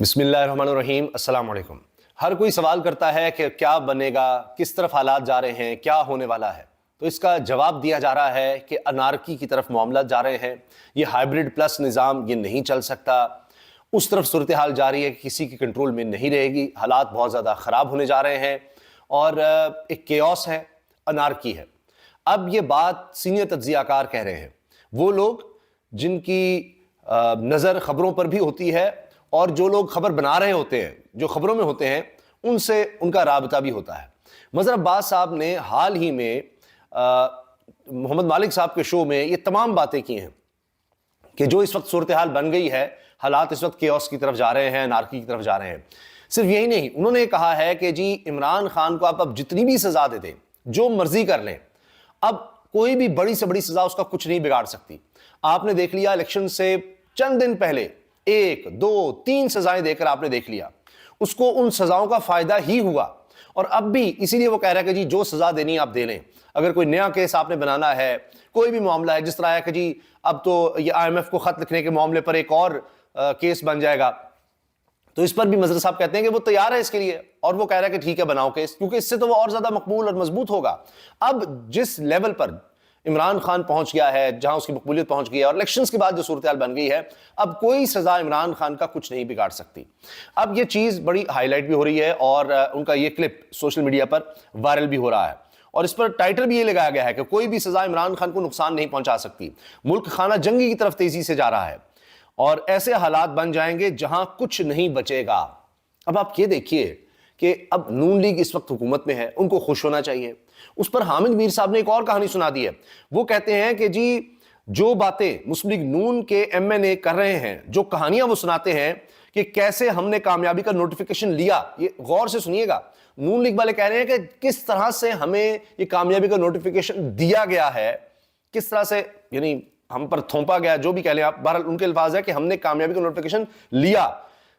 بسم اللہ الرحمن الرحیم۔ السلام علیکم۔ ہر کوئی سوال کرتا ہے کہ کیا بنے گا، کس طرف حالات جا رہے ہیں، کیا ہونے والا ہے؟ تو اس کا جواب دیا جا رہا ہے کہ انارکی کی طرف معاملات جا رہے ہیں، یہ ہائبرڈ پلس نظام یہ نہیں چل سکتا، اس طرف صورتحال جا رہی ہے کہ کسی کی کنٹرول میں نہیں رہے گی، حالات بہت زیادہ خراب ہونے جا رہے ہیں اور ایک کیوس ہے، انارکی ہے۔ اب یہ بات سینئر تجزیہ کار کہہ رہے ہیں، وہ لوگ جن کی نظر خبروں پر بھی ہوتی ہے اور جو لوگ خبر بنا رہے ہوتے ہیں، جو خبروں میں ہوتے ہیں، ان سے ان کا رابطہ بھی ہوتا ہے۔ مظہر عباس صاحب نے حال ہی میں محمد مالک صاحب کے شو میں یہ تمام باتیں کی ہیں کہ جو اس وقت صورتحال بن گئی ہے، حالات اس وقت کیوس کی طرف جا رہے ہیں، انارکی کی طرف جا رہے ہیں۔ صرف یہی نہیں، انہوں نے کہا ہے کہ جی عمران خان کو آپ اب جتنی بھی سزا دے دیں، جو مرضی کر لیں، اب کوئی بھی بڑی سے بڑی سزا اس کا کچھ نہیں بگاڑ سکتی۔ آپ نے دیکھ لیا الیکشن سے چند دن پہلے 1 2 3 سزائیں دے کر آپ نے دیکھ لیا، اس کو ان سزاؤں کا فائدہ ہی ہوا، اور اب بھی اسی لیے وہ کہہ رہا ہے کہ جی جو سزا دینی آپ دے لیں۔ اگر کوئی نیا کیس آپ نے بنانا ہے، کوئی بھی معاملہ ہے، جس طرح ہے کہ جی اب تو یہ IMF کو خط لکھنے کے معاملے پر ایک اور کیس بن جائے گا، تو اس پر بھی مظہر صاحب کہتے ہیں کہ وہ تیار ہے اس کے لیے، اور وہ کہہ رہا ہے کہ ٹھیک ہے بناؤ کیس، کیونکہ اس سے تو وہ اور زیادہ مقبول اور مضبوط ہوگا۔ اب جس لیول پر عمران خان پہنچ گیا ہے، جہاں اس کی مقبولیت پہنچ گئی ہے، اور الیکشنز کے بعد جو صورتحال بن گئی ہے، اب کوئی سزا عمران خان کا کچھ نہیں بگاڑ سکتی۔ اب یہ چیز بڑی ہائی لائٹ بھی ہو رہی ہے، اور ان کا یہ کلپ سوشل میڈیا پر وائرل بھی ہو رہا ہے، اور اس پر ٹائٹل بھی یہ لگایا گیا ہے کہ کوئی بھی سزا عمران خان کو نقصان نہیں پہنچا سکتی، ملک خانہ جنگی کی طرف تیزی سے جا رہا ہے، اور ایسے حالات بن جائیں گے جہاں کچھ نہیں بچے گا۔ اب آپ یہ دیکھیے کہ اب نون لیگ اس وقت حکومت میں ہے، ان کو خوش ہونا چاہیے۔ اس پر حامد میر صاحب نے ایک اور کہانی سنا دی ہے، وہ کہتے ہیں کہ جی جو باتیں مسلم لیگ نون کے MNA کر رہے ہیں، جو کہانیاں وہ سناتے ہیں کہ کیسے ہم نے کامیابی کا نوٹیفیکیشن لیا، یہ غور سے سنیے گا، نون لیگ والے کہہ رہے ہیں کہ کس طرح سے ہمیں یہ کامیابی کا نوٹیفیکیشن دیا گیا ہے، کس طرح سے یعنی ہم پر تھوپا گیا، جو بھی کہہ لیں آپ، بہرحال ان کے الفاظ ہے کہ ہم نے کامیابی کا نوٹیفیکیشن لیا،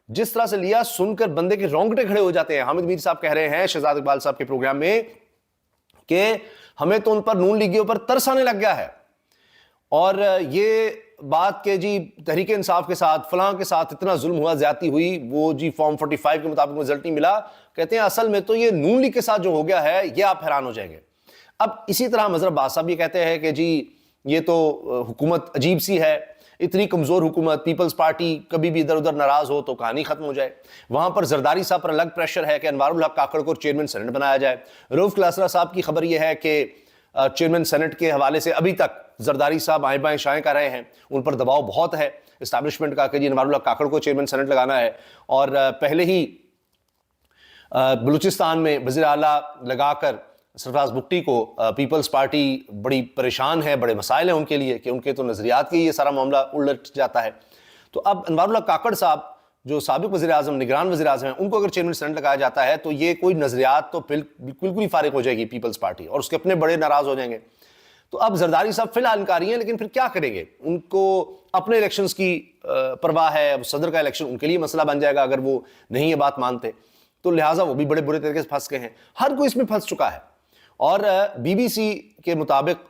جس طرح سے لیا سن کر بندے کے رونگٹے کھڑے ہو جاتے ہیں۔ حامد میر صاحب کہہ رہے ہیں شہزاد اقبال صاحب کے پروگرام میں کہ ہمیں تو ان پر نون لیگیوں پر ترس آنے لگ گیا ہے، اور یہ بات کہ جی تحریک انصاف کے ساتھ فلاں کے ساتھ اتنا ظلم ہوا، زیادتی ہوئی، وہ جی فارم 45 کے مطابق رزلٹ نہیں ملا، کہتے ہیں اصل میں تو یہ نون لیگ کے ساتھ جو ہو گیا ہے، یہ آپ حیران ہو جائیں گے۔ اب اسی طرح مظہر عباس صاحب یہ کہتے ہیں کہ جی یہ تو حکومت عجیب سی ہے، اتنی کمزور حکومت، پیپلز پارٹی کبھی بھی ادھر ادھر ناراض ہو تو کہانی ختم ہو جائے۔ وہاں پر زرداری صاحب پر الگ پریشر ہے کہ انوار الحق کاکڑ کو چیئرمین سینٹ بنایا جائے۔ رؤف کلاسرا صاحب کی خبر یہ ہے کہ چیئرمین سینٹ کے حوالے سے ابھی تک زرداری صاحب آئیں بائیں شائیں کر رہے ہیں، ان پر دباؤ بہت ہے اسٹیبلشمنٹ کا کہ جی انوار الحق کاکڑ کو چیئرمین سینٹ لگانا ہے، اور پہلے ہی بلوچستان میں وزیر اعلیٰ لگا کر سرفراز بگٹی کو پیپلز پارٹی بڑی پریشان ہے، بڑے مسائل ہیں ان کے لیے کہ ان کے تو نظریات کے یہ سارا معاملہ الٹ جاتا ہے۔ تو اب انوار الحق کاکڑ صاحب جو سابق وزیر اعظم، نگران وزیر اعظم ہیں، ان کو اگر چیئرمین سینٹ لگایا جاتا ہے تو یہ کوئی نظریات تو بالکل ہی فارغ ہو جائے گی پیپلز پارٹی، اور اس کے اپنے بڑے ناراض ہو جائیں گے۔ تو اب زرداری صاحب فی الحال انکاری ہیں، لیکن پھر کیا کریں گے؟ ان کو اپنے الیکشنز کی پرواہ ہے، صدر کا الیکشن ان کے لیے مسئلہ بن جائے گا اگر وہ نہیں یہ بات مانتے، تو لہٰذا وہ بھی بڑے برے طریقے سے پھنس گئے ہیں، ہر کوئی اس میں پھنس چکا ہے۔ اور BBC کے مطابق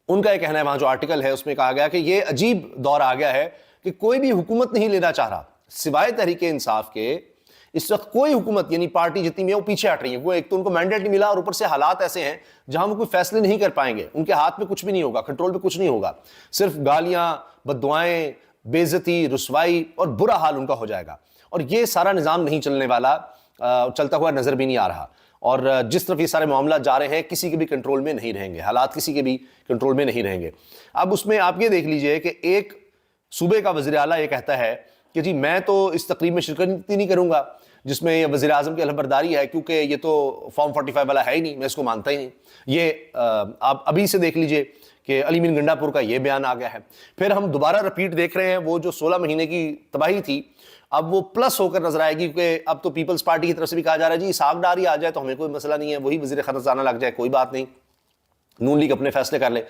ان کا یہ کہنا ہے، وہاں جو آرٹیکل ہے اس میں کہا گیا کہ یہ عجیب دور آ گیا ہے کہ کوئی بھی حکومت نہیں لینا چاہ رہا سوائے تحریک انصاف کے۔ اس وقت کوئی حکومت یعنی پارٹی جتنی بھی ہے وہ پیچھے ہٹ رہی ہے، وہ ایک تو ان کو مینڈیٹ نہیں ملا، اور اوپر سے حالات ایسے ہیں جہاں وہ کوئی فیصلے نہیں کر پائیں گے، ان کے ہاتھ میں کچھ بھی نہیں ہوگا، کنٹرول پہ کچھ نہیں ہوگا، صرف گالیاں، بددعائیں، بے عزتی، رسوائی اور برا حال ان کا ہو جائے گا، اور یہ سارا نظام نہیں چلنے والا، چلتا ہوا نظر بھی نہیں آ رہا، اور جس طرف یہ سارے معاملات جا رہے ہیں کسی کے بھی کنٹرول میں نہیں رہیں گے، حالات کسی کے بھی کنٹرول میں نہیں رہیں گے۔ اب اس میں آپ یہ دیکھ لیجئے کہ ایک صوبے کا وزیر اعلیٰ یہ کہتا ہے کہ جی میں تو اس تقریب میں شرکت نہیں کروں گا جس میں وزیر اعظم کی علمبرداری ہے، کیونکہ یہ تو فارم 45 والا ہے ہی نہیں، میں اس کو مانتا ہی نہیں۔ یہ آپ ابھی سے دیکھ لیجئے کہ علی مین گنڈا پور کا یہ بیان آ گیا ہے۔ پھر ہم دوبارہ رپیٹ دیکھ رہے ہیں، وہ جو 16 مہینے کی تباہی تھی اب وہ پلس ہو کر نظر آئے گی، کیونکہ اب تو پیپلز پارٹی کی طرف سے بھی کہا جا رہا ہے جی اسحاق ڈار ہی آ جائے تو ہمیں کوئی مسئلہ نہیں ہے، وہی وزیر خزانہ لگ جائے کوئی بات نہیں، نون لیگ اپنے فیصلے کر لے،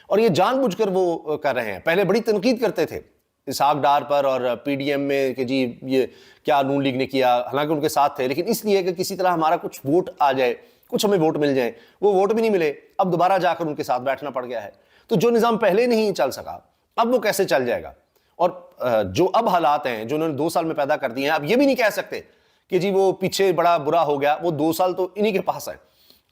اور یہ جان بوجھ کر وہ کر رہے ہیں۔ پہلے بڑی تنقید کرتے تھے اسحاق ڈار پر اور PDM میں کہ جی یہ کیا نون لیگ نے کیا، حالانکہ ان کے ساتھ تھے، لیکن اس لیے کہ کسی طرح ہمارا کچھ ووٹ آ جائے، کچھ ہمیں ووٹ مل جائیں، وہ ووٹ بھی نہیں ملے، اب دوبارہ جا کر ان کے ساتھ بیٹھنا پڑ گیا ہے۔ تو جو نظام پہلے نہیں چل سکا اب وہ کیسے چل جائے گا؟ اور جو اب حالات ہیں جو انہوں نے 2 سال میں پیدا کر دیے ہیں, اب یہ بھی نہیں کہہ سکتے کہ جی وہ پیچھے بڑا برا ہو گیا, وہ 2 سال تو انہی کے پاس ہے.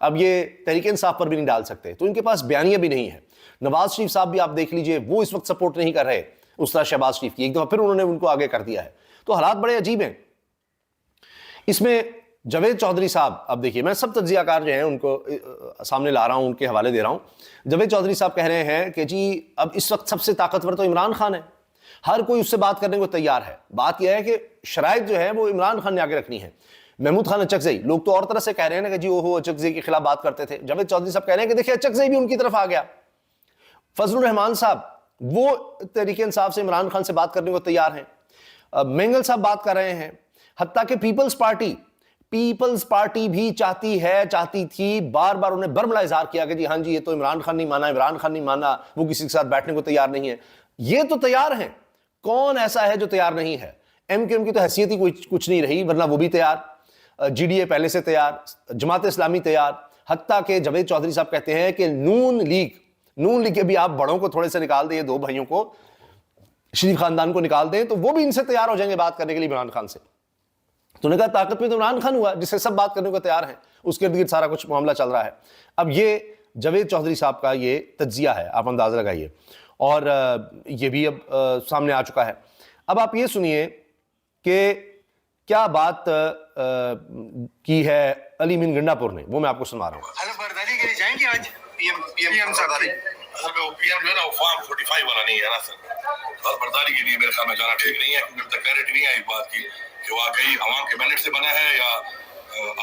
اب یہ تحریک انصاف پر بھی نہیں ڈال سکتے, تو ان کے پاس بیانیہ بھی نہیں ہے. نواز شریف صاحب بھی آپ دیکھ لیجئے, وہ اس وقت سپورٹ نہیں کر رہے استاد شہباز شریف کی, ایک دفعہ پھر انہوں نے ان کو آگے کر دیا ہے. تو حالات بڑے عجیب ہیں. اس میں جاوید چودھری صاحب, اب دیکھیے میں سب تجزیہ کار جو ہیں ان کو سامنے لا رہا ہوں, ان کے حوالے دے رہا ہوں. جاوید چودھری صاحب کہہ رہے ہیں کہ جی اب اس وقت سب سے طاقتور تو عمران خان ہے, ہر کوئی اس سے بات کرنے کو تیار ہے. بات یہ ہے کہ شرائط جو ہے وہ عمران خان نے آگے رکھنی ہے. محمود خان اچکزئی, لوگ تو اور طرح سے کہہ رہے ہیں نا کہ جی وہ اچکزئی کے خلاف بات کرتے تھے. جاوید چودھری صاحب کہہ رہے ہیں کہ دیکھیں اچکزئی بھی ان کی طرف آ گیا. فضل الرحمان صاحب وہ تحریک انصاف سے عمران خان سے بات کرنے کو تیار ہیں. مینگل صاحب بات کر رہے ہیں. حتیٰ کہ پیپلز پارٹی بھی چاہتی تھی, بار بار انہیں برملا اظہار کیا کہ جی ہاں جی یہ تو عمران خان نہیں مانا, وہ کسی کے ساتھ بیٹھنے کو تیار نہیں ہے. یہ تو تیار ہیں, کون ایسا ہے جو تیار نہیں ہے؟ ایم کیو ایم کی تو حیثیت ہی کچھ نہیں رہی, ورنہ وہ بھی تیار, جی ڈی اے پہلے سے تیار, جماعت اسلامی تیار. حتیٰ کہ جاوید چودھری صاحب کہتے ہیں کہ نون لیگ کے بھی آپ بڑوں کو تھوڑے سے نکال دیں, 2 بھائیوں کو, شریف خاندان کو نکال دیں, تو وہ بھی ان سے تیار ہو جائیں گے بات کرنے کے لیے عمران خان سے. تو نے کہا طاقت میں تو عمران خان ہوا جس سے سب بات کرنے کو تیار ہیں, اس کے ارد گرد سارا کچھ معاملہ چل رہا ہے. اب یہ جاوید چودھری صاحب کا یہ تجزیہ ہے, آپ اندازہ لگائیے, اور یہ بھی اب سامنے آ چکا ہے. اب آپ یہ سنیے کہ کیا بات کی ہے علی مین گنڈا پور نے, وہ میں آپ کو سنا رہا ہوں. حلف برداری کے لیے جائیں گے آج پی ایم صاحب سے؟ اصل میں پی ایم جو ہے نا وہ فارم 45 والا نہیں ہے نا سر, حلف برداری کے لیے میرے خیال میں جانا ٹھیک نہیں ہے, کیونکہ اب تک کلیئرٹی نہیں آئی اس بات کی کہ واقعی عوام کے مینڈیٹ سے بنا ہے یا.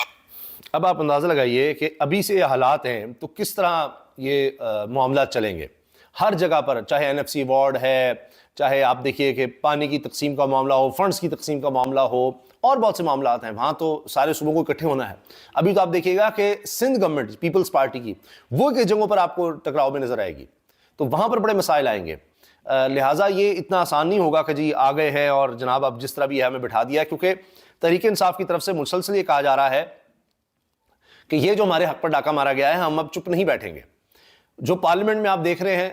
اب آپ اندازہ لگائیے کہ ابھی سے یہ حالات ہیں تو کس طرح یہ معاملات چلیں گے. ہر جگہ پر, چاہے این ایف سی وارڈ ہے, چاہے آپ دیکھیے کہ پانی کی تقسیم کا معاملہ ہو, فنڈز کی تقسیم کا معاملہ ہو, اور بہت سے معاملات ہیں, وہاں تو سارے صوبوں کو اکٹھے ہونا ہے. ابھی تو آپ دیکھیے گا کہ سندھ گورنمنٹ پیپلز پارٹی کی وہ کئی جگہوں پر آپ کو ٹکراؤ میں نظر آئے گی, تو وہاں پر بڑے مسائل آئیں گے. لہٰذا یہ اتنا آسان نہیں ہوگا کہ جی آ گئے ہیں اور جناب اب جس طرح بھی ہے ہمیں بٹھا دیا, کیونکہ تحریک انصاف کی طرف سے مسلسل یہ کہا جا رہا ہے کہ یہ جو ہمارے حق پر ڈاکہ مارا گیا ہے ہم اب چپ نہیں بیٹھیں گے. جو پارلیمنٹ میں آپ دیکھ رہے ہیں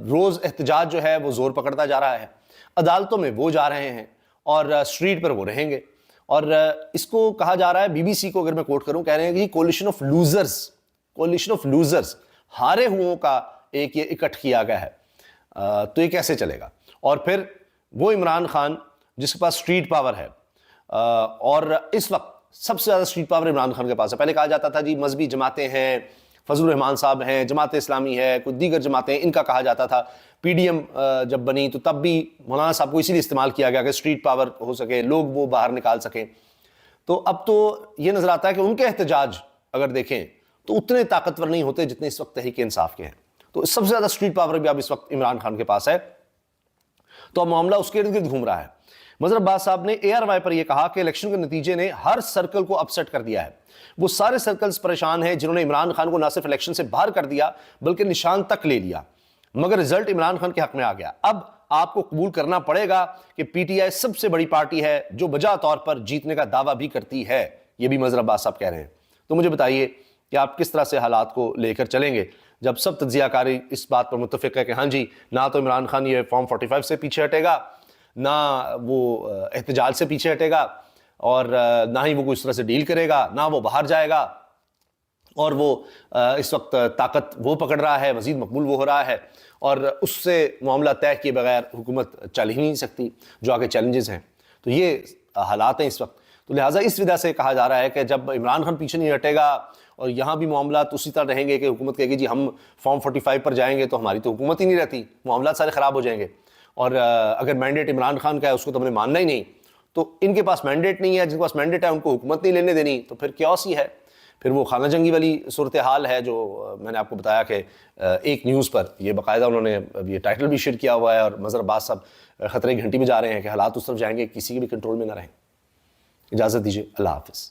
روز احتجاج جو ہے وہ زور پکڑتا جا رہا ہے, عدالتوں میں وہ جا رہے ہیں اور اسٹریٹ پر وہ رہیں گے. اور اس کو کہا جا رہا ہے, بی بی سی کو اگر میں کوٹ کروں, کہہ رہے ہیں کہ کولیشن آف لوزرز, ہارے ہوں کا ایک یہ اکٹھ کیا گیا ہے. تو یہ کیسے چلے گا؟ اور پھر وہ عمران خان جس کے پاس اسٹریٹ پاور ہے, اور اس وقت سب سے زیادہ اسٹریٹ پاور عمران خان کے پاس ہے. پہلے کہا جاتا تھا جی مذہبی جماعتیں ہیں, فضل الرحمان صاحب ہیں, جماعت اسلامی ہے, کچھ دیگر جماعتیں, ان کا کہا جاتا تھا. پی ڈی ایم جب بنی تو تب بھی مولانا صاحب کو اسی لیے استعمال کیا گیا کہ اسٹریٹ پاور ہو سکے, لوگ وہ باہر نکال سکیں. تو اب تو یہ نظر آتا ہے کہ ان کے احتجاج اگر دیکھیں تو اتنے طاقتور نہیں ہوتے جتنے اس وقت تحریک انصاف کے ہیں. تو سب سے زیادہ اسٹریٹ پاور بھی اب اس وقت عمران خان کے پاس ہے, تو اب معاملہ اس کے ارد گرد گھوم رہا ہے. مظہر عباس صاحب نے اے آر وائی پر یہ کہا کہ الیکشن کے نتیجے نے ہر سرکل کو اپسیٹ کر دیا ہے. وہ سارے سرکلز پریشان ہیں جنہوں نے عمران خان کو نہ صرف الیکشن سے باہر کر دیا بلکہ نشان تک لے لیا, مگر رزلٹ عمران خان کے حق میں آ گیا. اب آپ کو قبول کرنا پڑے گا کہ پی ٹی آئی سب سے بڑی پارٹی ہے جو بجا طور پر جیتنے کا دعویٰ بھی کرتی ہے. یہ بھی مظہر عباس صاحب کہہ رہے ہیں. تو مجھے بتائیے کہ آپ کس طرح سے حالات کو لے کر چلیں گے جب سب تجزیہ کاری اس بات پر متفق ہے کہ ہاں جی نہ تو عمران خان یہ فارم 45 سے پیچھے ہٹے گا, نہ وہ احتجاج سے پیچھے ہٹے گا, اور نہ ہی وہ کوئی اس طرح سے ڈیل کرے گا, نہ وہ باہر جائے گا, اور وہ اس وقت طاقت وہ پکڑ رہا ہے, مزید مقبول وہ ہو رہا ہے, اور اس سے معاملہ طے کیے بغیر حکومت چل ہی نہیں سکتی جو آگے چیلنجز ہیں. تو یہ حالات ہیں اس وقت. تو لہٰذا اس وجہ سے کہا جا رہا ہے کہ جب عمران خان پیچھے نہیں ہٹے گا اور یہاں بھی معاملات اسی طرح رہیں گے کہ حکومت کہے گی جی ہم فارم 45 پر جائیں گے تو ہماری تو حکومت ہی نہیں رہتی, معاملات سارے خراب ہو جائیں گے. اور اگر مینڈیٹ عمران خان کا ہے اس کو تو ہم نے ماننا ہی نہیں, تو ان کے پاس مینڈیٹ نہیں ہے, جن کے پاس مینڈیٹ ہے ان کو حکومت نہیں لینے دینی, تو پھر کیوس ہی ہے. پھر وہ خانہ جنگی والی صورتحال ہے جو میں نے آپ کو بتایا کہ ایک نیوز پر یہ باقاعدہ انہوں نے یہ ٹائٹل بھی شیئر کیا ہوا ہے, اور مظہر عباس صاحب خطرے کی گھنٹی میں جا رہے ہیں کہ حالات اس طرف جائیں گے کسی کے بھی کنٹرول میں نہ رہیں. اجازت دیجیے, اللہ حافظ.